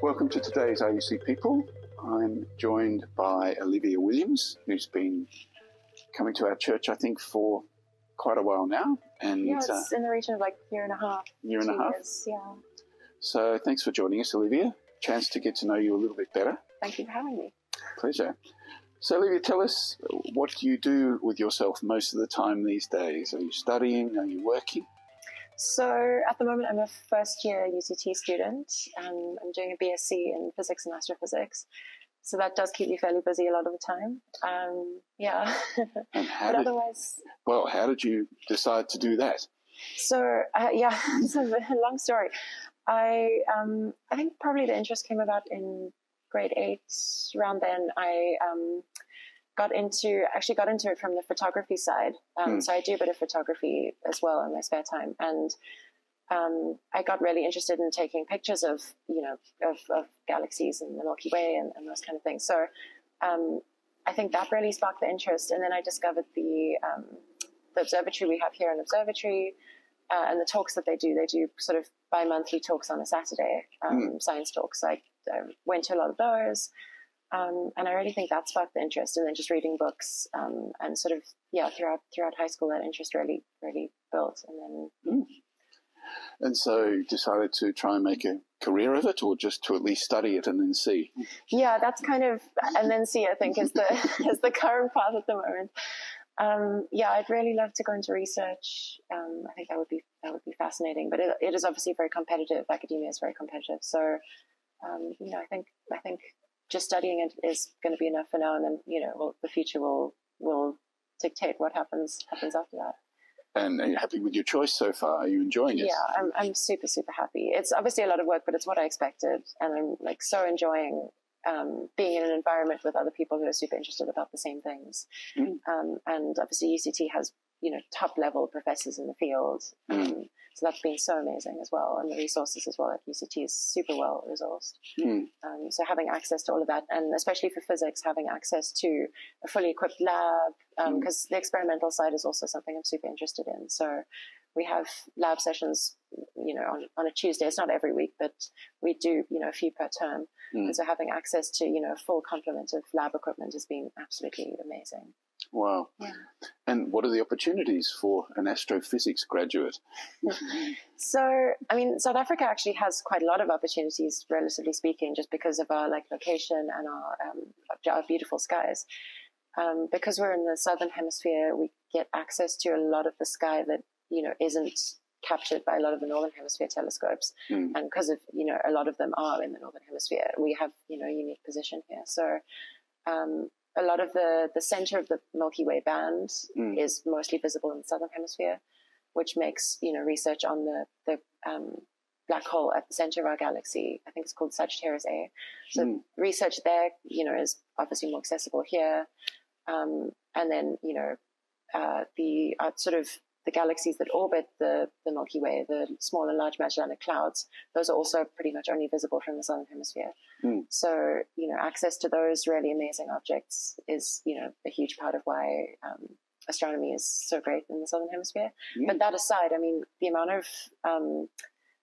Welcome to today's RUC People. I'm joined by Olivia Williams, who's been coming to our church, I think, for quite a while now. And yeah, it's in the region of like year and a half. Year and a half? Years, yeah. So thanks for joining us, Olivia. Chance to get to know you a little bit better. Thank you for having me. Pleasure. So Olivia, tell us, what do you do with yourself most of the time these days? Are you studying? Are you working? So at the moment, I'm a first-year UCT student. I'm doing a BSc in physics and astrophysics. So that does keep me fairly busy a lot of the time. Yeah. And how did you decide to do that? So, yeah, it's a long story. I think probably the interest came about in grade 8. Around then, I got into it from the photography side. So I do a bit of photography as well in my spare time. And I got really interested in taking pictures of galaxies and the Milky Way and those kind of things. So I think that really sparked the interest. And then I discovered the observatory we have here, an observatory, and the talks that they do sort of bi-monthly talks on a Saturday, science talks. I went to a lot of those. And I really think that sparked the interest, and then just reading books, and sort of, throughout high school, that interest really, really built. And then, And so decided to try and make a career of it, or just to at least study it and then see? Yeah, that's kind of, and then see, I think, is the current path at the moment. I'd really love to go into research. I think that would be fascinating, but it is obviously very competitive. Academia is very competitive. So, I think just studying it is going to be enough for now, and then the future will dictate what happens after that. And are you happy with your choice so far? Are you enjoying it? Yeah, I'm super, super happy. It's obviously a lot of work, but it's what I expected, and I'm like so enjoying being in an environment with other people who are super interested about the same things. And obviously UCT has top level professors in the field. So that's been so amazing as well. And the resources as well at UCT is super well resourced. So having access to all of that, and especially for physics, having access to a fully equipped lab, because the experimental side is also something I'm super interested in. So we have lab sessions, on a Tuesday. It's not every week, but we do, a few per term. And so having access to, a full complement of lab equipment has been absolutely amazing. Wow. Yeah. And what are the opportunities for an astrophysics graduate? So, South Africa actually has quite a lot of opportunities, relatively speaking, just because of our location and our beautiful skies. Because we're in the southern hemisphere, we get access to a lot of the sky that isn't captured by a lot of the northern hemisphere telescopes. And because of a lot of them are in the northern hemisphere, we have a unique position here. So a lot of the center of the Milky Way band is mostly visible in the southern hemisphere, which makes research on the black hole at the center of our galaxy, I think it's called Sagittarius A. So research there is obviously more accessible here. And then the galaxies that orbit the Milky Way, the small and large Magellanic Clouds, those are also pretty much only visible from the southern hemisphere. So, access to those really amazing objects is, a huge part of why astronomy is so great in the southern hemisphere. But that aside, the amount of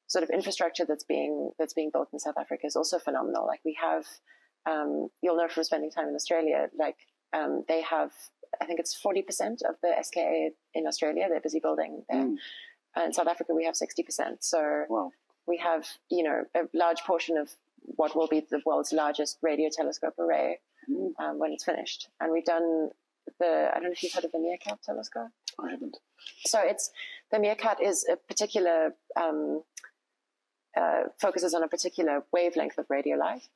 sort of infrastructure that's being built in South Africa is also phenomenal. Like we have, you'll know from spending time in Australia, they have, I think it's 40% of the SKA in Australia they're busy building there. And in South Africa we have 60%. So we have, a large portion of what will be the world's largest radio telescope array when it's finished. And we've done I don't know if you've heard of the Meerkat telescope. I haven't. So the Meerkat is a particular, focuses on a particular wavelength of radio light.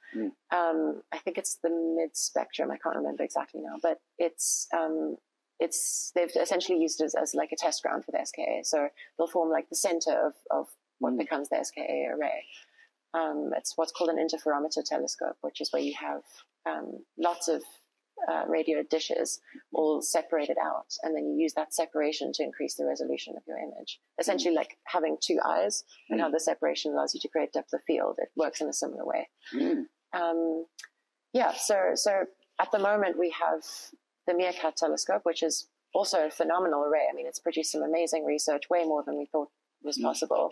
I think it's the mid-spectrum. I can't remember exactly now, but they've essentially used it as like a test ground for the SKA. So they'll form like the center of what becomes the SKA array. It's what's called an interferometer telescope, which is where you have lots of radio dishes all separated out, and then you use that separation to increase the resolution of your image. Essentially, like having two eyes, and how the separation allows you to create depth of field. It works in a similar way. So at the moment we have the Meerkat telescope, which is also a phenomenal array. I mean, it's produced some amazing research, way more than we thought was possible.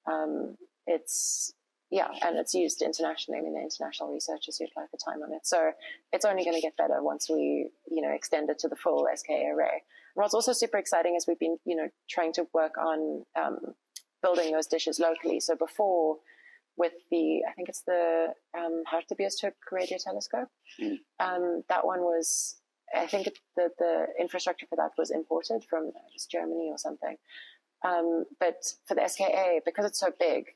And it's used internationally. I mean, the international researchers who apply for time on it. So it's only going to get better once we, extend it to the full SKA array. And what's also super exciting is we've been, trying to work on building those dishes locally. So before, with I think it's the Hartebeestuk radio telescope, that one was, I think the infrastructure for that was imported from Germany or something. But for the SKA, because it's so big,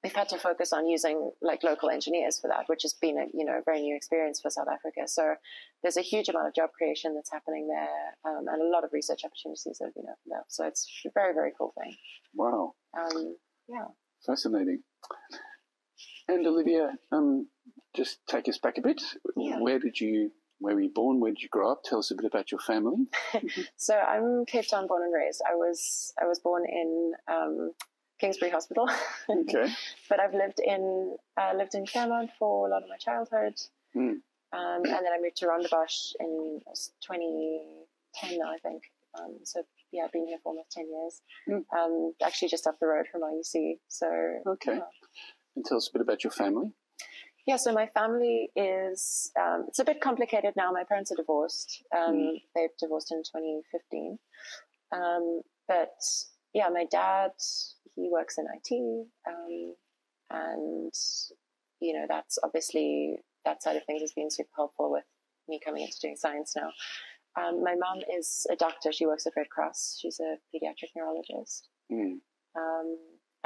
we've had to focus on using like local engineers for that, which has been a very new experience for South Africa. So there's a huge amount of job creation that's happening there, and a lot of research opportunities that have been opened up. So it's a very, very cool thing. Wow. Yeah. Fascinating. And Olivia, just take us back a bit. Yeah. Where were you born? Where did you grow up? Tell us a bit about your family. So I'm Cape Town born and raised. I was born in Kingsbury Hospital. Okay. But I've lived in Claremont for a lot of my childhood. And then I moved to Rondebosch in 2010 now, I think. I've been here for almost 10 years. Actually just up the road from RUC. So okay. And tell us a bit about your family. Yeah, so my family is, it's a bit complicated now. My parents are divorced. They've divorced in 2015. But yeah, my dad, he works in IT. And, that's obviously, that side of things has been super helpful with me coming into doing science now. My mom is a doctor. She works at Red Cross. She's a pediatric neurologist.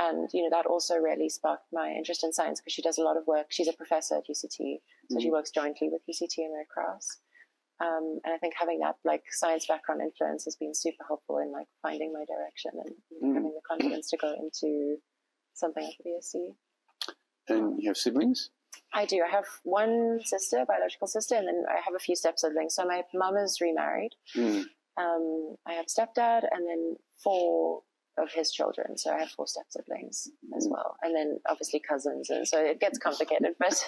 And, that also really sparked my interest in science because she does a lot of work. She's a professor at UCT, so she works jointly with UCT and Red Cross. And I think having that, science background influence has been super helpful in, finding my direction and having the confidence to go into something like the BSc. And you have siblings? I do. I have one sister, biological sister, and then I have a few step-siblings. So my mum is remarried. I have a stepdad and then 4 of his children. So I have 4 step-siblings as well. And then obviously cousins. And so it gets complicated. But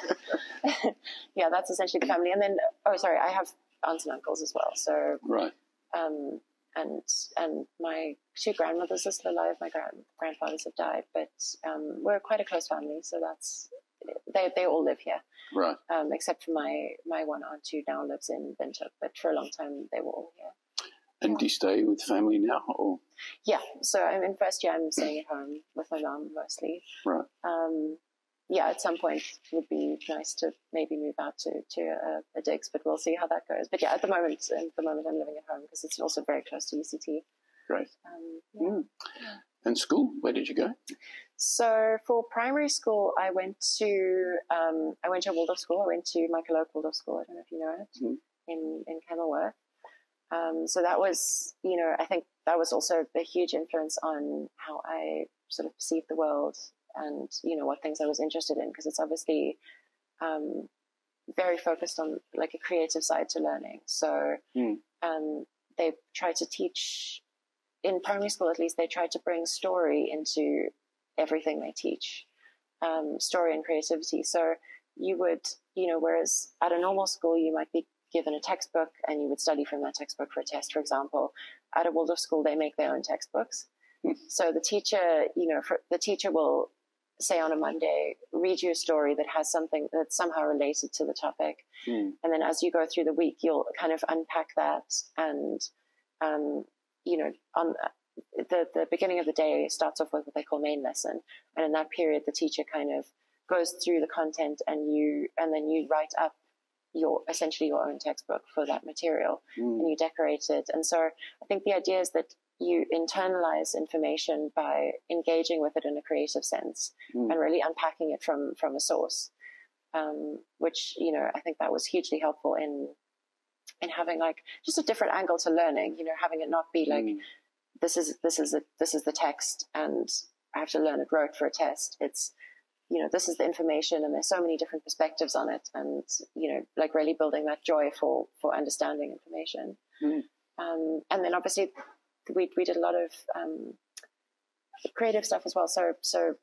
yeah, that's essentially the family. And then, I have aunts and uncles as well. So, right. And my 2 grandmothers are still alive. My grandfathers have died. But we're quite a close family. So they all live here. Right. Except for my one aunt who now lives in Windhoek. But for a long time, they were all here. And do you stay with family now? Or? Yeah, so I'm in first year. I'm staying at home with my mum mostly. Right. At some point it would be nice to maybe move out to a digs, but we'll see how that goes. But yeah, at the moment I'm living at home because it's also very close to UCT. Great. And school? Where did you go? So for primary school, I went to Waldorf school. I went to Michael Oak Waldorf School. I don't know if you know it, in Kenilworth. So that was, I think that was also a huge influence on how I sort of perceived the world and, what things I was interested in, because it's obviously very focused on a creative side to learning. So they try to teach, in primary school at least, they try to bring story into everything they teach, story and creativity. So you would, whereas at a normal school you might be given a textbook and you would study from that textbook for a test, for example. At a Waldorf school, they make their own textbooks. So the teacher will say on a Monday, read you a story that has something that's somehow related to the topic. And then as you go through the week, you'll kind of unpack that. And, on the beginning of the day starts off with what they call main lesson. And in that period, the teacher kind of goes through the content and then you write up essentially your own textbook for that material and you decorate it. And so I think the idea is that you internalize information by engaging with it in a creative sense and really unpacking it from a source, which, I think that was hugely helpful in having just a different angle to learning, having it not be this is the text and I have to learn it rote for a test. It's, this is the information and there's so many different perspectives on it, and, like really building that joy for understanding information. And then obviously we did a lot of creative stuff as well. So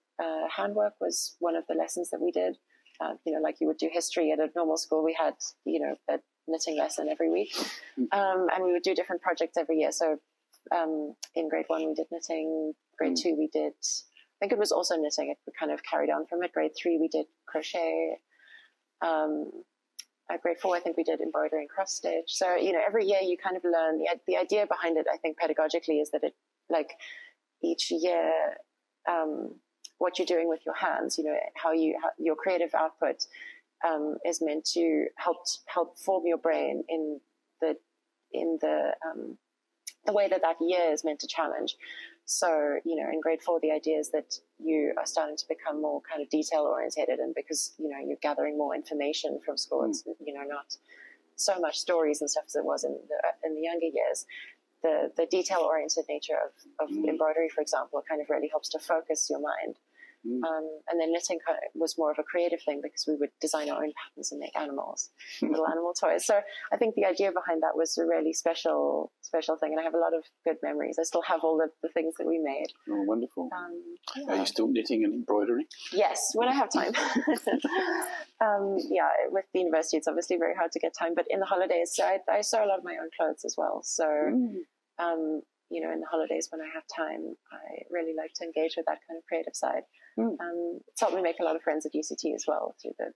handwork was one of the lessons that we did. Like you would do history at a normal school, we had, a knitting lesson every week. And we would do different projects every year. So in grade 1, we did knitting. Grade 2, we did, I think it was also knitting. It kind of carried on from it. Grade 3, we did crochet. At grade 4, I think we did embroidery and cross stitch. So, every year you kind of learn. The idea behind it, I think, pedagogically, is that it, like, each year, what you're doing with your hands, how your creative output is meant to help form your brain in the way that year is meant to challenge. So, in grade 4, the idea is that you are starting to become more kind of detail orientated, and because, you're gathering more information from school, it's, not so much stories and stuff as it was in the younger years. The detail oriented nature of embroidery, for example, kind of really helps to focus your mind. And then knitting was more of a creative thing, because we would design our own patterns and make animals, little animal toys. So I think the idea behind that was a really special thing, and I have a lot of good memories. I still have all the things that we made. Oh, wonderful. Are you still knitting and embroidering? Yes, when I have time. With the university, it's obviously very hard to get time, but in the holidays, so I sew a lot of my own clothes as well. So, in the holidays when I have time, I really like to engage with that kind of creative side. It's helped me make a lot of friends at UCT as well through that,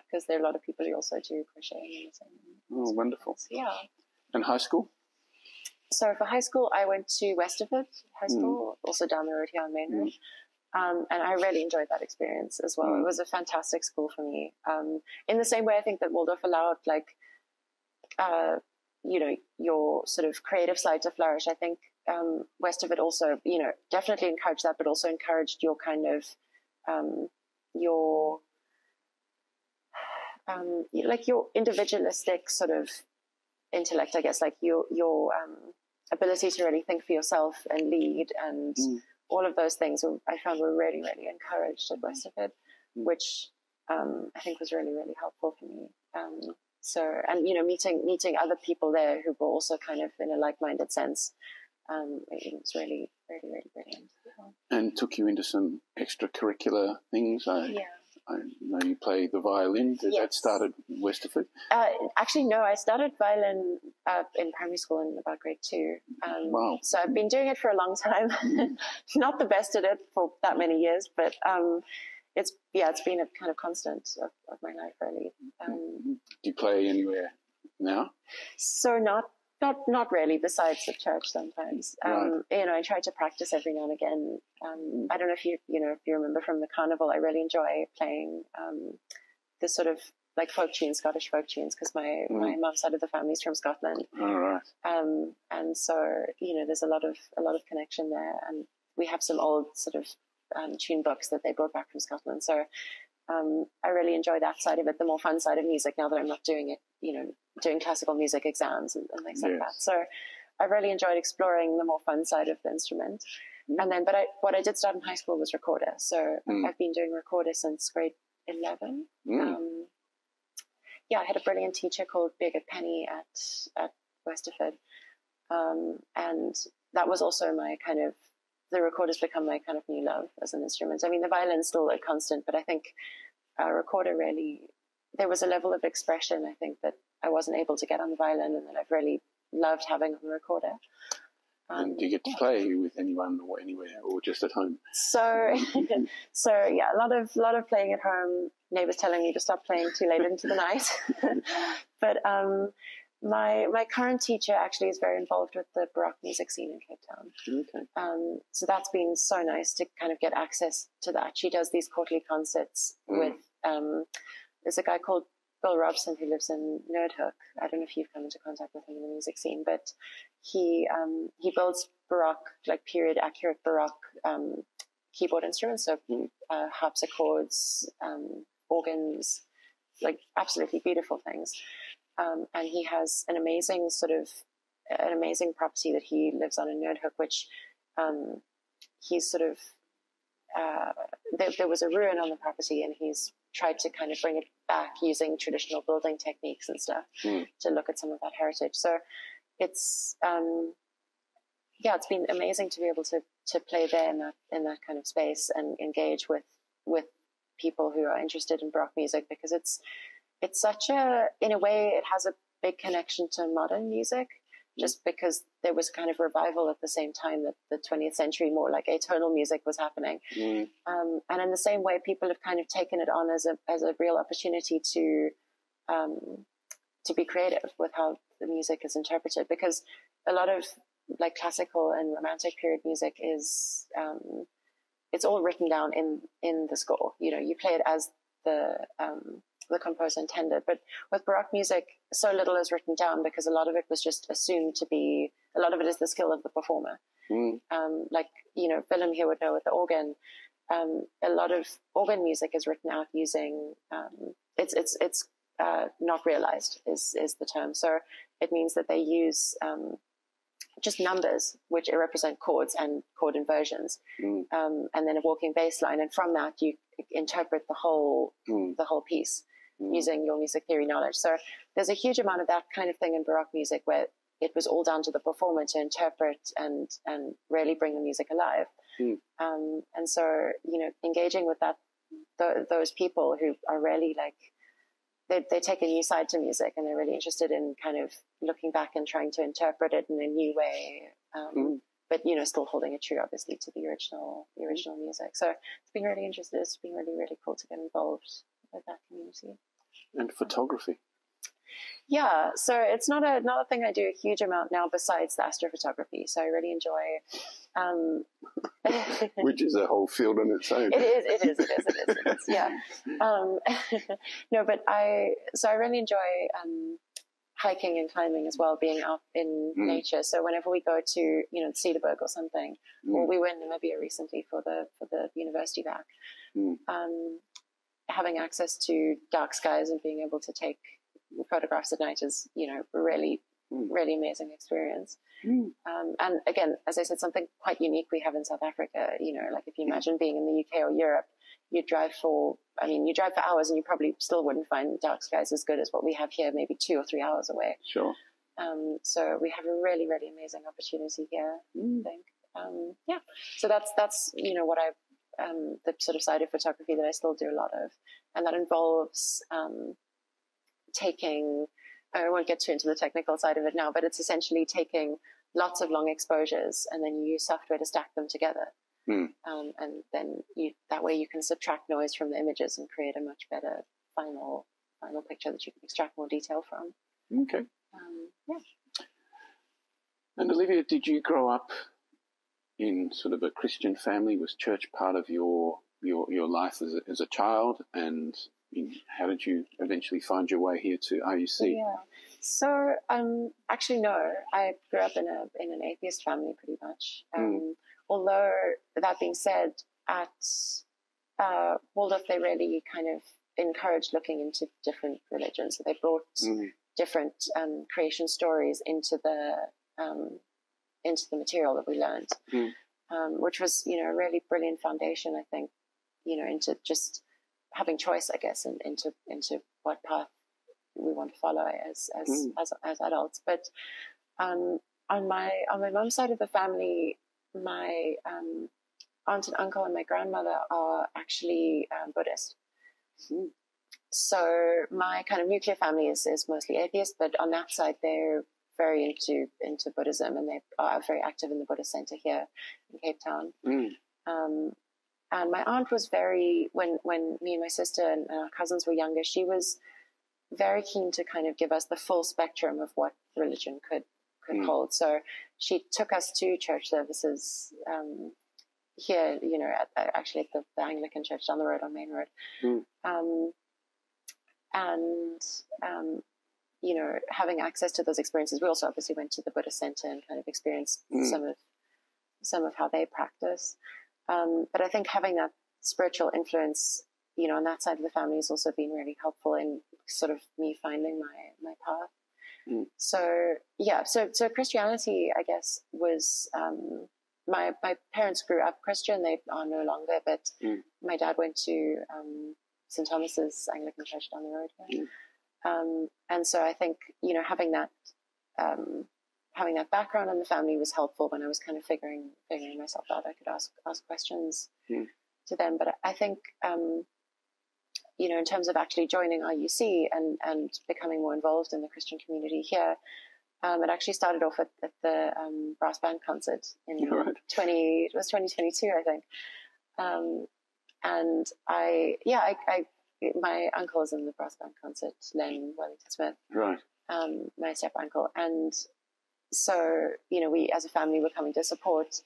because there are a lot of people who also do crocheting. Oh, wonderful. So, yeah. And high school? So for high school, I went to Westerford High School, also down the road here on Main Road. And I really enjoyed that experience as well. It was a fantastic school for me. In the same way, I think that Waldorf allowed, like, your sort of creative side to flourish. I think Westerford also, definitely encouraged that, but also encouraged your kind of your individualistic sort of intellect, I guess, like your ability to really think for yourself and lead, and all of those things I found were really, really encouraged at Westerford, which I think was really, really helpful for me. Meeting other people there who were also kind of in a like-minded sense, it was really, really, really brilliant. And took you into some extracurricular things. I know you play the violin. Did that start at Westerford? Actually, no. I started violin in primary school in about grade 2. Wow. So I've been doing it for a long time. Not the best at it for that many years, but it's been a kind of constant of my life, really. Do you play anywhere now? So not really, besides at church sometimes. Right. I try to practice every now and again. I don't know if you remember from the carnival, I really enjoy playing the sort of like folk tunes, Scottish folk tunes, because my mum's side of the family is from Scotland. All right. And so, there's a lot of connection there, and we have some old sort of tune books that they brought back from Scotland. So I really enjoy that side of it, the more fun side of music, now that I'm not doing it, doing classical music exams and things like that. So I really enjoyed exploring the more fun side of the instrument. And then, what I did start in high school was recorder. So I've been doing recorder since grade 11. I had a brilliant teacher called Birgit Penny at Westerford. And that was also the recorder's become my kind of new love as an instrument. I mean, the violin's still a constant, but I think recorder really, there was a level of expression, I think, that I wasn't able to get on the violin, and that I've really loved having on the recorder. And do you get to play with anyone or anywhere, or just at home? So a lot of playing at home. Neighbours telling me to stop playing too late into the night. But my current teacher actually is very involved with the Baroque music scene in Cape Town. Okay. So that's been so nice to kind of get access to that. She does these quarterly concerts with. There's a guy called Bill Robson who lives in Nerdhook. I don't know if you've come into contact with him in the music scene, but he builds Baroque, like period accurate Baroque keyboard instruments, so harpsichords, organs, like absolutely beautiful things. And he has an amazing property that he lives on in Nerdhook, which he's sort of there was a ruin on the property, and he's tried to kind of bring it back using traditional building techniques and stuff to look at some of that heritage. So it's it's been amazing to be able to play there in that kind of space and engage with people who are interested in Baroque music, because it's such in a way it has a big connection to modern music, just because there was kind of revival at the same time that the 20th century, more like atonal music, was happening. And in the same way, people have kind of taken it on as a real opportunity to be creative with how the music is interpreted, because a lot of like classical and romantic period music is it's all written down in the score. You play it as the composer intended. But with Baroque music, so little is written down, because a lot of it was just assumed to be, a lot of it is the skill of the performer. Willem here would know with the organ, a lot of organ music is written out using, it's not realized is the term. So it means that they use just numbers which represent chords and chord inversions, and then a walking bass line, and from that you interpret the whole piece using your music theory knowledge. So there's a huge amount of that kind of thing in Baroque music, where it was all down to the performer to interpret and really bring the music alive. And so engaging with those people who are really like, they take a new side to music, and they're really interested in kind of looking back and trying to interpret it in a new way, but still holding it true, obviously, to the original music. So it's been really interesting. It's been really, really cool to get involved with that community. And photography. Yeah, so it's not a thing I do a huge amount now besides the astrophotography. So I really enjoy, which is a whole field on its own. It is. Yeah. No, but I really enjoy hiking and climbing as well, being out in nature. So whenever we go to Cedarburg or something, or we were in Namibia recently for the university back, having access to dark skies and being able to take photographs at night is really amazing experience. And again, as I said, something quite unique we have in South Africa. Like if you imagine being in the UK or Europe, you drive for hours and you probably still wouldn't find dark skies as good as what we have here, maybe 2 or 3 hours away. Sure. So we have a really, really amazing opportunity here, I think. So that's what I the sort of side of photography that I still do a lot of, and that involves taking, I won't get too into the technical side of it now, but it's essentially taking lots of long exposures, and then you use software to stack them together. And then that way you can subtract noise from the images and create a much better final picture that you can extract more detail from. Okay. And Olivia, did you grow up in sort of a Christian family? Was church part of your life as a child? And how did you eventually find your way here to RUC? Yeah. So actually, no. I grew up in an atheist family, pretty much. Although that being said, at Waldorf they really kind of encouraged looking into different religions. So they brought different creation stories into the material that we learned, which was a really brilliant foundation, I think, into just having choice, I guess, and into what path we want to follow as adults. But on my mom's side of the family, my aunt and uncle and my grandmother are actually Buddhist. So my kind of nuclear family is mostly atheist, but on that side they're very into Buddhism, and they are very active in the Buddhist center here in Cape Town. And my aunt was very, when me and my sister and our cousins were younger, she was very keen to kind of give us the full spectrum of what religion could hold. So she took us to church services here, actually at the Anglican church down the road on Main Road. Having access to those experiences, we also obviously went to the Buddhist center and kind of experienced some of how they practice. But I think having that spiritual influence, on that side of the family has also been really helpful in sort of me finding my path. So Christianity, I guess, was my parents grew up Christian. They are no longer, but my dad went to St. Thomas's Anglican Church down the road here. And so I think, having that background in the family was helpful when I was kind of figuring myself out. I could ask questions to them. But I think, in terms of actually joining RUC and becoming more involved in the Christian community here, it actually started off at the brass band concert in 2022, I think. And my uncle is in the brass band concert, Len Wellington Smith, right? My step uncle, and so we as a family were coming to support,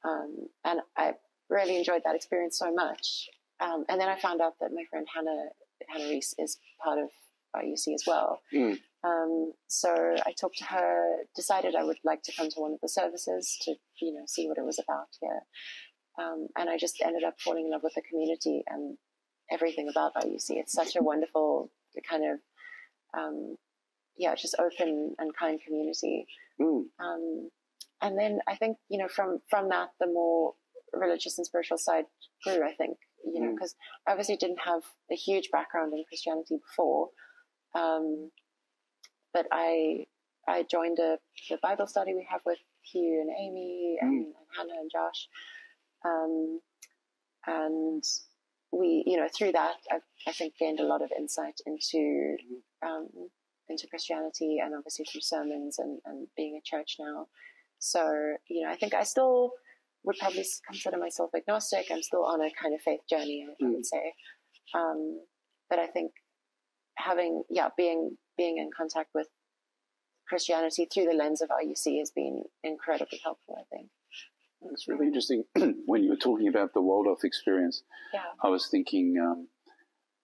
and I really enjoyed that experience so much. And then I found out that my friend Hannah Reese is part of RUC as well. So I talked to her, decided I would like to come to one of the services to see what it was about here, and I just ended up falling in love with the community and everything about RUC. It's such a wonderful kind of just open and kind community. And then I think from that the more religious and spiritual side grew, I think, because I obviously didn't have a huge background in Christianity before, but I joined the Bible study we have with Hugh and Amy and Hannah and Josh, and we through that I think gained a lot of insight into Christianity, and obviously through sermons and being at church now. So I think I still would probably consider myself agnostic. I'm still on a kind of faith journey, I would say. But I think being in contact with Christianity through the lens of RUC has been incredibly helpful, I think. It's really interesting. When you were talking about the Waldorf experience, I was thinking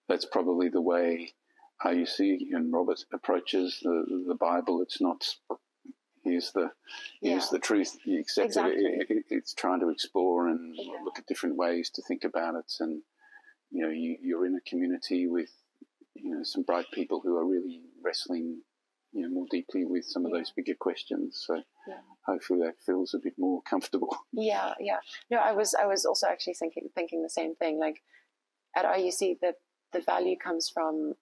that's probably the way RUC and Robert approaches the Bible. It's not here's the truth, you accept it. It's trying to explore and look at different ways to think about it. And you're in a community with some bright people who are really wrestling more deeply with some of those bigger questions. So hopefully that feels a bit more comfortable. No, I was also actually thinking the same thing. Like at RUC, the value comes from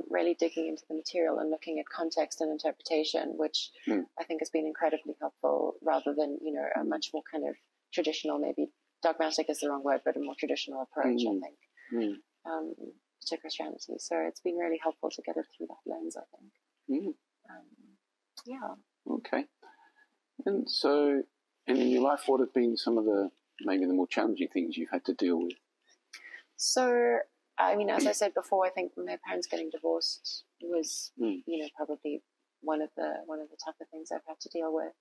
really digging into the material and looking at context and interpretation, which I think has been incredibly helpful, rather than a much more kind of traditional, maybe dogmatic is the wrong word, but a more traditional approach, I think, to Christianity. So it's been really helpful to get it through that lens, I think. Okay. And so, and in your life, what have been some of maybe the more challenging things you've had to deal with? So, I mean, as I said before, I think my parents getting divorced was, probably one of the tougher things I've had to deal with.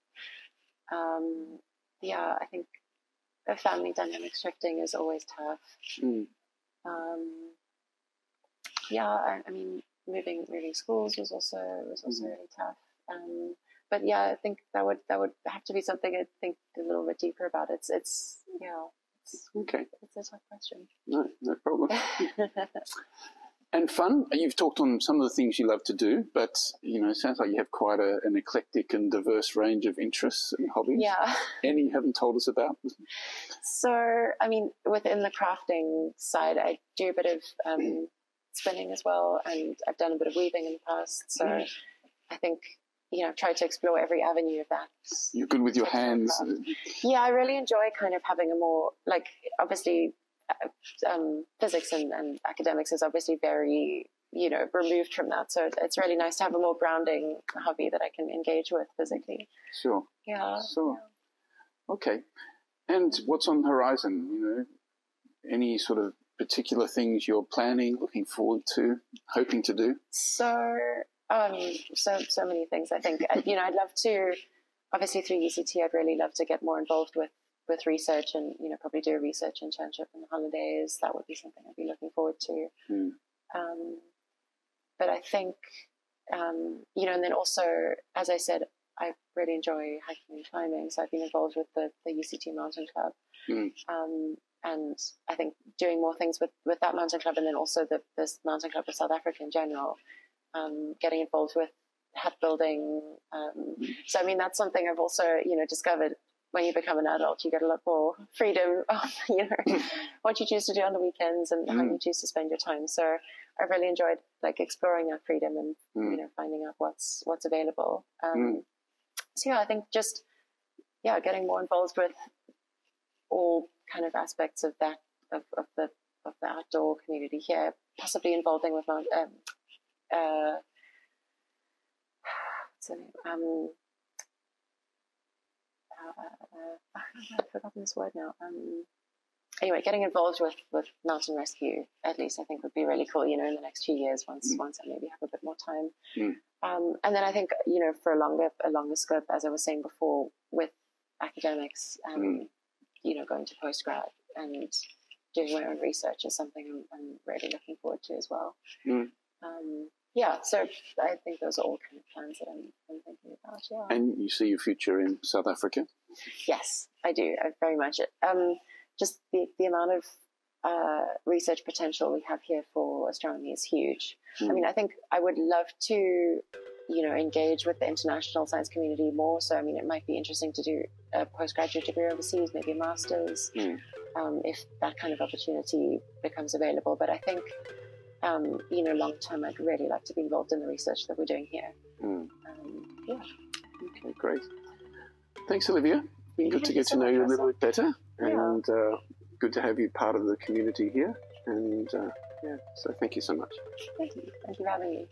I think the family dynamic shifting is always tough. I mean, moving schools was also really tough. But I think that would have to be something I'd think a little bit deeper about. It's okay. It's a tough question. No problem. And fun. You've talked on some of the things you love to do, but it sounds like you have quite an eclectic and diverse range of interests and hobbies. Yeah. Any you haven't told us about? So, I mean, within the crafting side, I do a bit of spinning as well, and I've done a bit of weaving in the past. So, I think I've tried to explore every avenue of that. You're good with your hands. Yeah, I really enjoy kind of having a more, like, obviously, physics and academics is obviously very, removed from that. So it's really nice to have a more grounding hobby that I can engage with physically. Sure. Yeah. Sure. Yeah. Okay. And what's on the horizon? Any sort of particular things you're planning, looking forward to, hoping to do? So many things. I think I'd love to, obviously through UCT, I'd really love to get more involved with research and probably do a research internship in the holidays. That would be something I'd be looking forward to. But I think and then also, as I said, I really enjoy hiking and climbing, so I've been involved with the UCT Mountain Club. And I think doing more things with that mountain club, and then also this mountain club of South Africa in general, getting involved with hut building. So I mean, that's something I've also discovered when you become an adult, you get a lot more freedom of, what you choose to do on the weekends and how you choose to spend your time. So I really enjoyed like exploring that freedom and, finding out what's available. So yeah, I think just, getting more involved with all kind of aspects of that, of the outdoor community here, possibly involving with my, I've forgotten this word now. Anyway, getting involved with mountain rescue, at least I think would be really cool, in the next few years once I maybe have a bit more time. And then I think, for a longer scope, as I was saying before, with academics, going to postgrad and doing my own research is something I'm really looking forward to as well. So I think those are all kind of plans that I'm thinking about. Yeah. And you see your future in South Africa? Yes, I do. Very much. Just the amount of research potential we have here for astronomy is huge. I mean, I think I would love to, engage with the international science community more. So, I mean, it might be interesting to do a postgraduate degree overseas, maybe a master's, if that kind of opportunity becomes available. But I think, long term, I'd really like to be involved in the research that we're doing here. Okay, great. Thanks, Olivia. Been good to get to know you a little bit better, and good to have you part of the community here. And so thank you so much. Thank you. Thank you for having me.